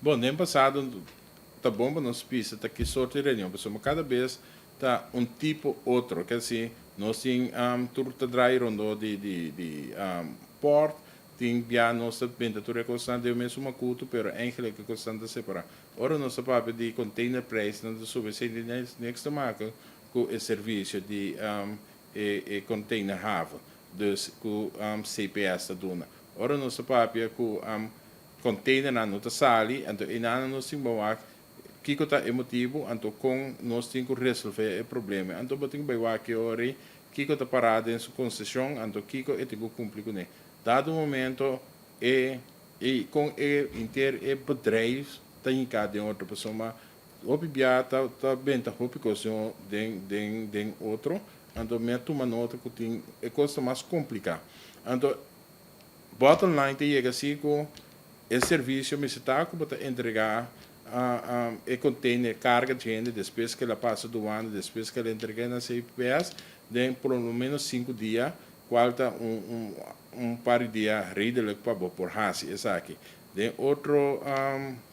Bom, no ano passado, tá bom para nós pisar, tá que sorte de reunião, mas cada vez tá tipo outro, quer dizer, nós temos turta dry rondo port, tem já nossa temperatura constante, eu mesmo uma culto, pero eigenlijk constante separar. Ora, nossa papel de container price, não sube, se next marca, com o serviço de container haven, dus com CPS da dona. Ora, nossa papel com container na nota sali, então inana nós temos que está emotivo, então com nós temos que resolver o problema. Então bating by que ori, que está parado em sua concessão, então que é tipo cumprir com ele. Dado o momento com o inteiro bedrijf, tem cada outra pessoa, mas o bibia tá bem tá hopi coisa den outro, então me toma nota que tem é coisa mais complicada. Então bottom line te chega assim com o serviço me está como entregar e container carga de gente depois que ela passa do ano, depois que ela entrega na CPS, tem pelo menos 5 dias, falta par de dias redelijk para por hasi, essa aqui. Tem outro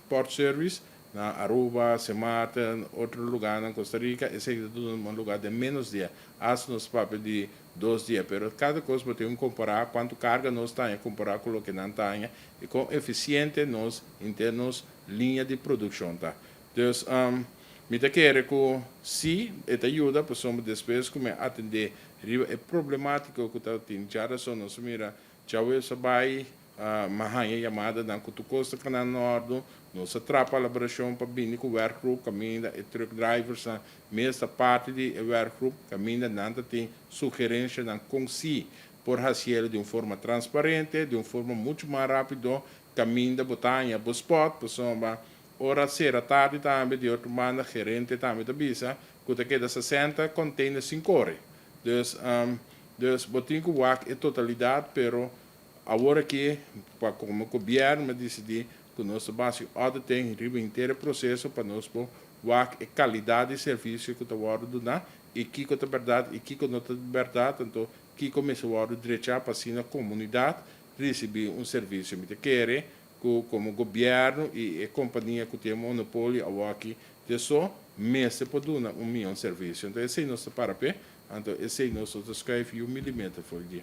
port service na Aruba, Semata, outro lugar na Costa Rica, esse é um lugar de menos dias, as nos papel de 2 dias, pero cada coisa você tem que comparar quanto carga nós temos, comparar com o que não temos, e com eficiente nós em termos linha de produção, tá? Então, me te quero que se te ajuda, possamos depois como atender é problemático que está tendo, já razão nós mira, já eu sabai mahanha chamada na cutucosta que na norte, nós atrapa a elaboração para vir com o workgroup, caminha e truck drivers, mesma parte do workgroup, caminha nada tem sugerência na consi por fazer de uma forma transparente, de uma forma muito mais rápida, caminho da botanha, do spot, pessoal, ora sera tarde também de outro manda gerente também da bisa, que queda 60 containers 5 horas. Dus botinho wak é totalidade, pero agora que como governo decidir que nós base tem riba inteiro processo para nós por wak é qualidade de serviço que está guardado na e que é verdade e que não é verdade, então que começa a direito para a comunidade receber serviço me quer como governo e companhia que tem monopólio aqui de só mês para dar um serviço. Então esse é nosso parapé, então esse é nosso descrever 1 milímetro por dia.